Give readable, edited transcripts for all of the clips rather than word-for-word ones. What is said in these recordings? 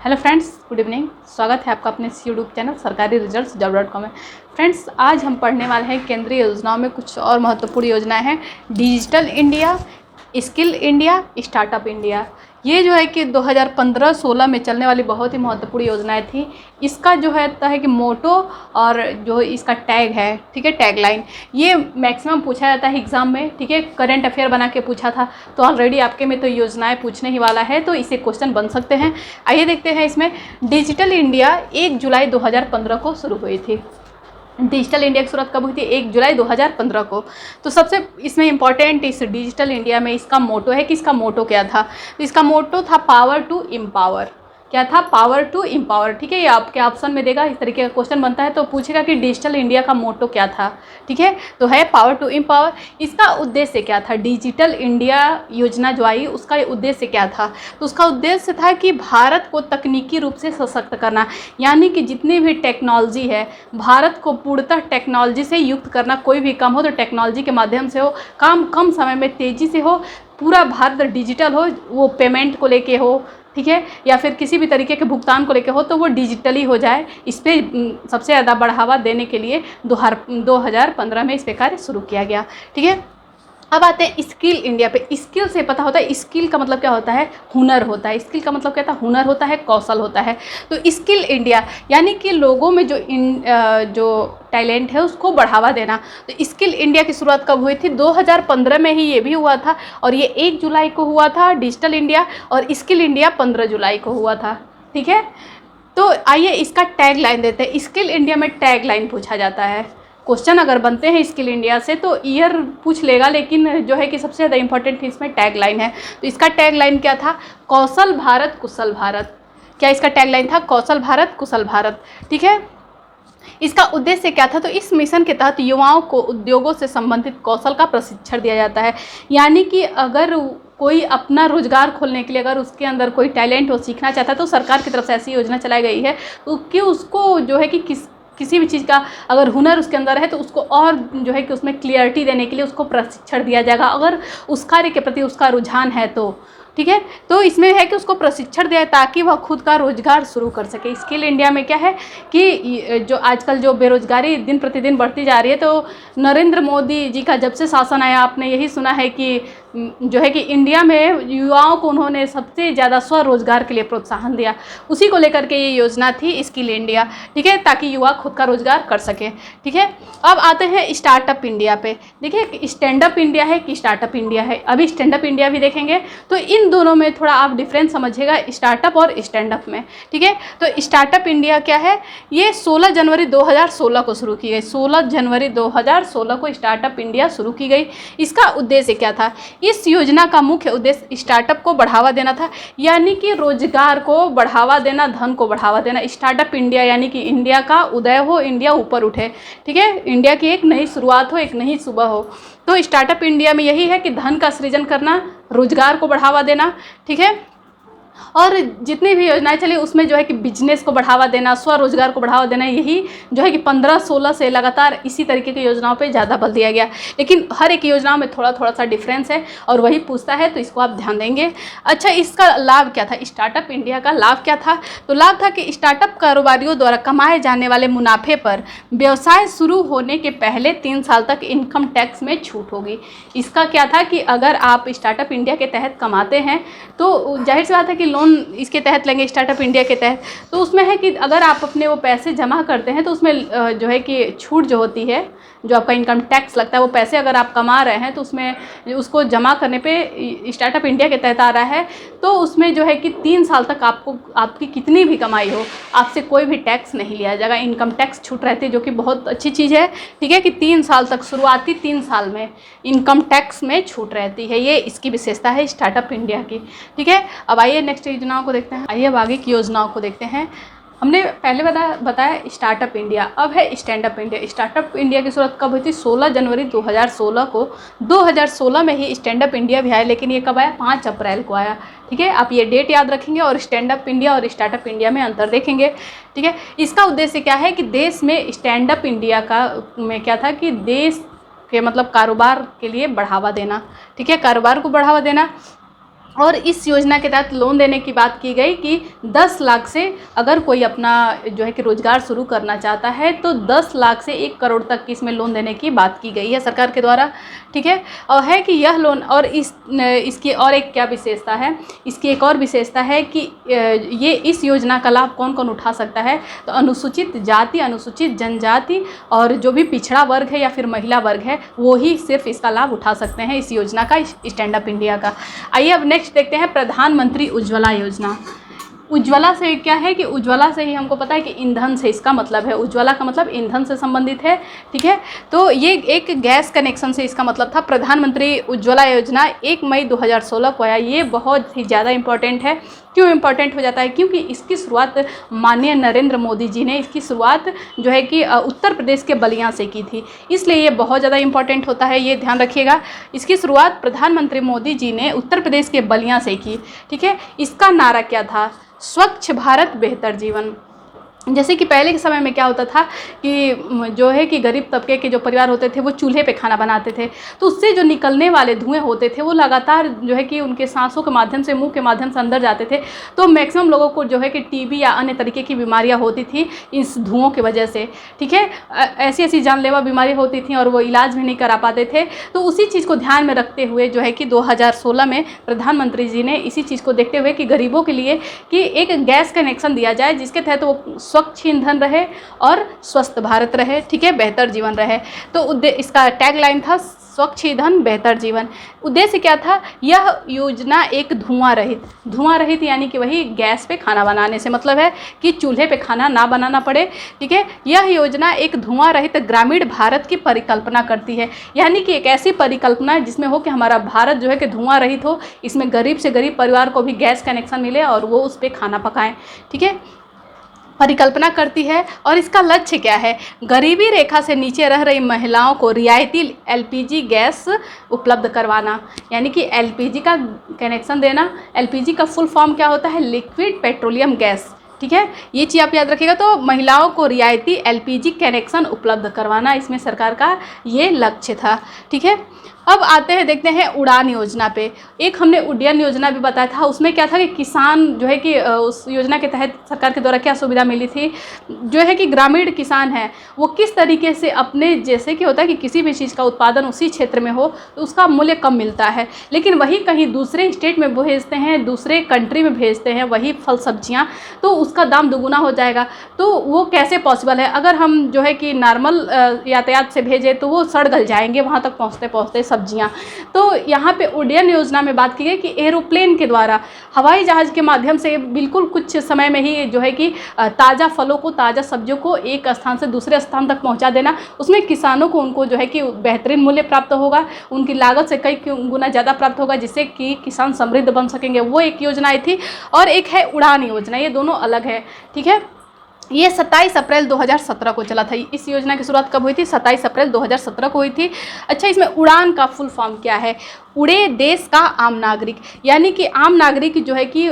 Hello friends, good evening. स्वागत है आपका अपने यूट्यूब चैनल सरकारी रिजल्ट्स job.com में। फ्रेंड्स, आज हम पढ़ने वाले हैं केंद्रीय योजनाओं में कुछ और महत्वपूर्ण योजनाएं हैं। Digital India, skill India, startup India. ये जो है कि 2015-16 में चलने वाली बहुत ही महत्वपूर्ण योजनाएं थी। इसका जो है कि मोटो और जो इसका टैग है, ठीक है, टैगलाइन, ये मैक्सिमम पूछा जाता है एग्ज़ाम में, ठीक है। करंट अफेयर बना के पूछा था, तो ऑलरेडी आपके में तो योजनाएं पूछने ही वाला है, तो इसे क्वेश्चन बन सकते हैं। आइए देखते हैं इसमें। डिजिटल इंडिया 1 जुलाई 2015 को शुरू हुई थी। डिजिटल इंडिया की शुरुआत कब हुई थी? 1 जुलाई 2015 को। तो सबसे इसमें इंपॉर्टेंट इस डिजिटल इंडिया में इसका मोटो है कि इसका मोटो क्या था। तो इसका मोटो था पावर टू एम्पावर। क्या था? पावर टू एम्पावर, ठीक है। ये आपके ऑप्शन में देगा, इस तरीके का क्वेश्चन बनता है तो पूछेगा कि डिजिटल इंडिया का मोटो क्या था, ठीक है। तो है पावर टू एम्पावर। इसका उद्देश्य क्या था? डिजिटल इंडिया योजना जो आई उसका उद्देश्य क्या था? तो उसका उद्देश्य था कि भारत को तकनीकी रूप से सशक्त करना, यानी कि जितनी भी टेक्नोलॉजी है भारत को पूर्णतः टेक्नोलॉजी से युक्त करना। कोई भी काम हो तो टेक्नोलॉजी के माध्यम से हो, काम कम समय में तेज़ी से हो, पूरा भारत डिजिटल हो, वो पेमेंट को लेके हो, ठीक है, या फिर किसी भी तरीके के भुगतान को लेकर हो तो वो डिजिटली हो जाए। इस पर सबसे ज़्यादा बढ़ावा देने के लिए 2015 में इस पे कार्य शुरू किया गया, ठीक है। अब आते हैं स्किल इंडिया पे। स्किल से पता होता है, स्किल का मतलब क्या होता है? हुनर होता है। स्किल का मतलब क्या था? हुनर होता है, कौशल होता है। तो स्किल इंडिया यानी कि लोगों में जो टैलेंट है उसको बढ़ावा देना। तो स्किल इंडिया की शुरुआत कब हुई थी? 2015 में ही ये भी हुआ था, और ये 1 जुलाई को हुआ था डिजिटल इंडिया, और स्किल इंडिया 15 जुलाई को हुआ था, ठीक है। तो आइए इसका टैग लाइन देते हैं। स्किल इंडिया में टैग लाइन पूछा जाता है। क्वेश्चन अगर बनते हैं स्किल इंडिया से तो ईयर पूछ लेगा, लेकिन जो है कि सबसे ज़्यादा इंपॉर्टेंट इसमें टैग लाइन है। तो इसका टैग लाइन क्या था? कौशल भारत कुशल भारत। क्या इसका टैग लाइन था? कौशल भारत कुशल भारत, ठीक है। इसका उद्देश्य क्या था? तो इस मिशन के तहत युवाओं को उद्योगों से संबंधित कौशल का प्रशिक्षण दिया जाता है। यानी कि अगर कोई अपना रोजगार खोलने के लिए अगर उसके अंदर कोई टैलेंट हो, सीखना चाहता है, तो सरकार की तरफ से ऐसी योजना चलाई गई है कि उसको जो है कि किसी भी चीज़ का अगर हुनर उसके अंदर है तो उसको और जो है कि उसमें क्लियरिटी देने के लिए उसको प्रशिक्षण दिया जाएगा, अगर उस कार्य के प्रति उसका रुझान है तो, ठीक है। तो इसमें है कि उसको प्रशिक्षण दिया ताकि वह खुद का रोजगार शुरू कर सके। स्किल इंडिया में क्या है कि जो आजकल जो बेरोजगारी दिन प्रतिदिन बढ़ती जा रही है, तो नरेंद्र मोदी जी का जब से शासन आया आपने यही सुना है कि जो है कि इंडिया में युवाओं को उन्होंने सबसे ज़्यादा स्वरोजगार के लिए प्रोत्साहन दिया। उसी को लेकर के ये योजना थी स्किल इंडिया, ठीक है, ताकि युवा खुद का रोजगार कर सके, ठीक है। अब आते हैं स्टार्टअप इंडिया पे। देखिए, स्टैंडअप इंडिया है कि स्टार्टअप इंडिया है। अभी स्टैंडअप इंडिया भी देखेंगे, तो इन दोनों में थोड़ा आप डिफरेंस समझिएगा, स्टार्टअप और स्टैंडअप में, ठीक है। तो स्टार्टअप इंडिया क्या है? ये 16 जनवरी 2016 को शुरू की गई। 16 जनवरी 2016 को स्टार्टअप इंडिया शुरू की गई। इसका उद्देश्य क्या था? इस योजना का मुख्य उद्देश्य स्टार्टअप को बढ़ावा देना था, यानी कि रोजगार को बढ़ावा देना, धन को बढ़ावा देना। स्टार्टअप इंडिया यानी कि इंडिया का उदय हो, इंडिया ऊपर उठे, ठीक है, इंडिया की एक नई शुरुआत हो, एक नई सुबह हो। तो स्टार्टअप इंडिया में यही है कि धन का सृजन करना, रोजगार को बढ़ावा देना, ठीक है। और जितनी भी योजनाएं चली उसमें जो है कि बिजनेस को बढ़ावा देना, स्वरोजगार को बढ़ावा देना, यही जो है कि 15-16 से लगातार इसी तरीके की योजनाओं पे ज़्यादा बल दिया गया। लेकिन हर एक योजनाओं में थोड़ा थोड़ा सा डिफरेंस है और वही पूछता है, तो इसको आप ध्यान देंगे। अच्छा, इसका लाभ क्या था? स्टार्टअप इंडिया का लाभ क्या था? तो लाभ था कि स्टार्टअप कारोबारियों द्वारा कमाए जाने वाले मुनाफे पर व्यवसाय शुरू होने के पहले 3 साल तक इनकम टैक्स में छूट होगी। इसका क्या था कि अगर आप स्टार्टअप इंडिया के तहत कमाते हैं तो जाहिर सी बात है कि लोन इसके तहत लेंगे, स्टार्टअप इंडिया के तहत। तो उसमें है कि अगर आप अपने वो पैसे जमा करते हैं तो उसमें जो है कि छूट जो होती है, जो आपका इनकम टैक्स लगता है, वो पैसे अगर आप कमा रहे हैं तो उसमें उसको जमा करने पे स्टार्टअप इंडिया के तहत आ रहा है, तो उसमें जो है कि 3 साल तक आपको आपकी कितनी भी कमाई हो आपसे कोई भी टैक्स नहीं लिया जाएगा, इनकम टैक्स छूट रहती है, जो कि बहुत अच्छी चीज़ है, ठीक है, कि 3 साल तक, शुरुआती 3 साल में इनकम टैक्स में छूट रहती है। ये इसकी विशेषता है स्टार्टअप इंडिया की, ठीक है। अब आइए नेक्स्ट योजनाओं को देखते हैं। आइए अब आगे की योजनाओं को देखते हैं। हमने पहले बताया स्टार्टअप इंडिया, अब है स्टैंडअप इंडिया। स्टार्टअप इंडिया की शुरुआत कब हुई थी? 16 जनवरी 2016 को। 2016 में ही स्टैंडअप इंडिया भी आया, लेकिन ये कब आया? 5 अप्रैल को आया, ठीक है। आप ये डेट याद रखेंगे और स्टैंडअप इंडिया और स्टार्टअप इंडिया में अंतर देखेंगे, ठीक है। इसका उद्देश्य क्या है कि देश में स्टैंडअप इंडिया का में क्या था कि देश के मतलब कारोबार के लिए बढ़ावा देना, ठीक है, कारोबार को बढ़ावा देना। और इस योजना के तहत लोन देने की बात की गई कि 10 लाख से अगर कोई अपना जो है कि रोज़गार शुरू करना चाहता है तो 10 लाख से 1 करोड़ तक की इसमें लोन देने की बात की गई है सरकार के द्वारा, ठीक है। और है कि यह लोन, और इसकी और एक क्या विशेषता है, इसकी एक और विशेषता है कि ये इस योजना का लाभ कौन कौन उठा सकता है, तो अनुसूचित जाति, अनुसूचित जनजाति और जो भी पिछड़ा वर्ग है या फिर महिला वर्ग है वो ही सिर्फ इसका लाभ उठा सकते हैं इस योजना का, स्टैंड अप इंडिया का। आइए अब नेक्स्ट देखते हैं प्रधानमंत्री उज्ज्वला योजना। उज्ज्वला से क्या है कि उज्ज्वला से ही हमको पता है कि ईंधन से इसका मतलब है, उज्ज्वला का मतलब ईंधन से संबंधित है, ठीक है। तो ये एक गैस कनेक्शन से इसका मतलब था। प्रधानमंत्री उज्ज्वला योजना 1 मई 2016 को आया। ये बहुत ही ज़्यादा इम्पॉर्टेंट है। क्यों इम्पॉर्टेंट हो जाता है? क्योंकि इसकी शुरुआत माननीय नरेंद्र मोदी जी ने इसकी शुरुआत जो है कि उत्तर प्रदेश के बलिया से की थी, इसलिए ये बहुत ज़्यादा इम्पॉर्टेंट होता है, ये ध्यान रखिएगा। इसकी शुरुआत प्रधानमंत्री मोदी जी ने उत्तर प्रदेश के बलिया से की, ठीक है। इसका नारा क्या था? स्वच्छ भारत बेहतर जीवन। जैसे कि पहले के समय में क्या होता था कि जो है कि गरीब तबके के जो परिवार होते थे वो चूल्हे पे खाना बनाते थे, तो उससे जो निकलने वाले धुएं होते थे वो लगातार जो है कि उनके सांसों के माध्यम से, मुंह के माध्यम से अंदर जाते थे, तो मैक्सिमम लोगों को जो है कि टीबी या अन्य तरीके की बीमारियां होती थी इस धुओं की वजह से, ठीक है। ऐसी ऐसी जानलेवा बीमारी होती थी और वो इलाज भी नहीं करा पाते थे। तो उसी चीज़ को ध्यान में रखते हुए जो है कि 2016 में प्रधानमंत्री जी ने इसी चीज़ को देखते हुए कि गरीबों के लिए कि एक गैस कनेक्शन दिया जाए जिसके तहत वो स्वच्छ ईंधन रहे और स्वस्थ भारत रहे, ठीक है, बेहतर जीवन रहे। तो इसका टैगलाइन था स्वच्छ ईंधन बेहतर जीवन। उद्देश्य क्या था? यह योजना एक धुआं रहित यानी कि वही गैस पे खाना बनाने से मतलब है कि चूल्हे पे खाना ना बनाना पड़े, ठीक है। यह योजना एक धुआं रहित ग्रामीण भारत की परिकल्पना करती है, यानी कि एक ऐसी परिकल्पना जिसमें हो कि हमारा भारत जो है कि धुआं रहित हो, इसमें गरीब से गरीब परिवार को भी गैस कनेक्शन मिले और वो उस पर खाना पकाएं, ठीक है, परिकल्पना करती है। और इसका लक्ष्य क्या है? गरीबी रेखा से नीचे रह रही महिलाओं को रियायती एलपीजी गैस उपलब्ध करवाना, यानी कि एलपीजी का कनेक्शन देना। एलपीजी का फुल फॉर्म क्या होता है? लिक्विड पेट्रोलियम गैस, ठीक है, ये चीज़ आप याद रखिएगा। तो महिलाओं को रियायती एलपीजी कनेक्शन उपलब्ध करवाना इसमें सरकार का ये लक्ष्य था, ठीक है। अब आते हैं, देखते हैं उड़ान योजना पे। एक हमने उड्डयन योजना भी बताया था, उसमें क्या था कि किसान जो है कि उस योजना के तहत सरकार के द्वारा क्या सुविधा मिली थी, जो है कि ग्रामीण किसान है वो किस तरीके से अपने, जैसे कि होता है कि किसी भी चीज़ का उत्पादन उसी क्षेत्र में हो तो उसका मूल्य कम मिलता है, लेकिन वही कहीं दूसरे स्टेट में भेजते हैं, दूसरे कंट्री में भेजते हैं वही फल सब्जियाँ, तो उसका दाम दुगुना हो जाएगा। तो वो कैसे पॉसिबल है? अगर हम जो है कि नॉर्मल यातायात से भेजें तो वो सड़ गल जाएंगे वहाँ तक पहुँचते पहुँचते सब्जियां। तो यहाँ पे उड्डयन योजना में बात की गई कि एरोप्लेन के द्वारा, हवाई जहाज के माध्यम से बिल्कुल कुछ समय में ही जो है कि ताज़ा फलों को, ताज़ा सब्जियों को एक स्थान से दूसरे स्थान तक पहुँचा देना। उसमें किसानों को, उनको जो है कि बेहतरीन मूल्य प्राप्त होगा, उनकी लागत से कई गुना ज़्यादा प्राप्त होगा, जिससे कि किसान समृद्ध बन सकेंगे। वो एक योजना आई थी। और एक है उड़ान योजना, ये दोनों अलग है, ठीक है। ये 27 अप्रैल 2017 को चला था। इस योजना की शुरुआत कब हुई थी? 27 अप्रैल 2017 को हुई थी। अच्छा, इसमें उड़ान का फुल फॉर्म क्या है? उड़े देश का आम नागरिक, यानी कि आम नागरिक जो है कि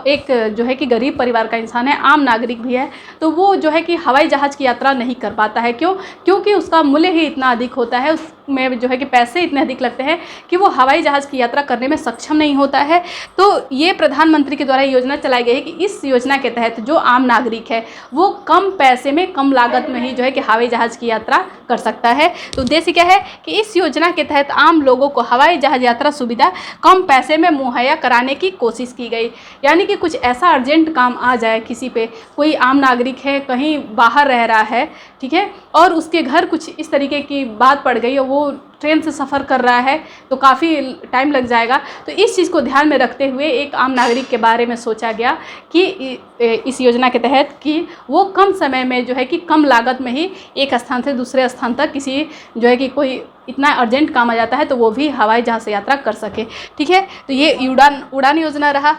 एक जो है कि गरीब परिवार का इंसान है, आम नागरिक भी है, तो वो जो है कि हवाई जहाज़ की यात्रा नहीं कर पाता है। क्यों? क्योंकि उसका मूल्य ही इतना अधिक होता है, उसमें जो है कि पैसे इतने अधिक लगते हैं कि वो हवाई जहाज़ की यात्रा करने में सक्षम नहीं होता है। तो ये प्रधानमंत्री के द्वारा योजना चलाई गई है कि इस योजना के तहत जो आम नागरिक है वो कम पैसे में, कम लागत में ही जो है कि हवाई जहाज़ की यात्रा कर सकता है। तो उद्देश्य क्या है कि इस योजना के तहत आम लोगों को हवाई जहाज यात्रा सुविधा कम पैसे में मुहैया कराने की कोशिश की गई। यानी कि कुछ ऐसा अर्जेंट काम आ जाए किसी पे, कोई आम नागरिक है, कहीं बाहर रह रहा है, ठीक है, और उसके घर कुछ इस तरीके की बात पड़ गई और वो ट्रेन से सफ़र कर रहा है तो काफ़ी टाइम लग जाएगा। तो इस चीज़ को ध्यान में रखते हुए एक आम नागरिक के बारे में सोचा गया कि इस योजना के तहत कि वो कम समय में जो है कि कम लागत में ही एक स्थान से दूसरे स्थान तक किसी जो है कि कोई इतना अर्जेंट काम आ जाता है तो वो भी हवाई जहाज़ से यात्रा कर सके, ठीक है। तो ये उड़ान योजना रहा।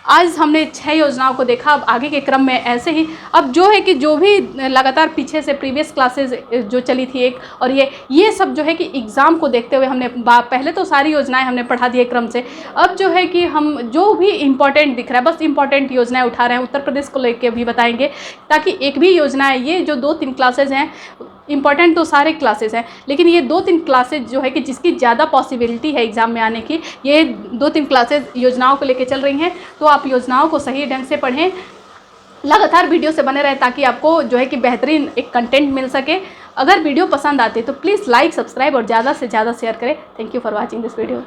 आज हमने 6 योजनाओं को देखा। अब आगे के क्रम में ऐसे ही, अब जो है कि जो भी लगातार पीछे से प्रीवियस क्लासेस जो चली थी एक, और ये सब जो है कि एग्ज़ाम को देखते हुए हमने पहले तो सारी योजनाएं हमने पढ़ा दी क्रम से। अब जो है कि हम जो भी इम्पोर्टेंट दिख रहा है बस इम्पोर्टेंट योजनाएं उठा रहे हैं, उत्तर प्रदेश को लेकर भी बताएंगे, ताकि एक भी योजना है, ये जो 2-3 क्लासेज हैं इंपॉर्टेंट तो सारे क्लासेस हैं, लेकिन ये 2-3 क्लासेस जो है कि जिसकी ज़्यादा पॉसिबिलिटी है एग्ज़ाम में आने की, ये 2-3 क्लासेस योजनाओं को लेके चल रही हैं। तो आप योजनाओं को सही ढंग से पढ़ें, लगातार वीडियो से बने रहें ताकि आपको जो है कि बेहतरीन एक कंटेंट मिल सके। अगर वीडियो पसंद आते तो प्लीज़ लाइक, सब्सक्राइब और ज़्यादा से ज़्यादा शेयर करें। Thank you for watching this video.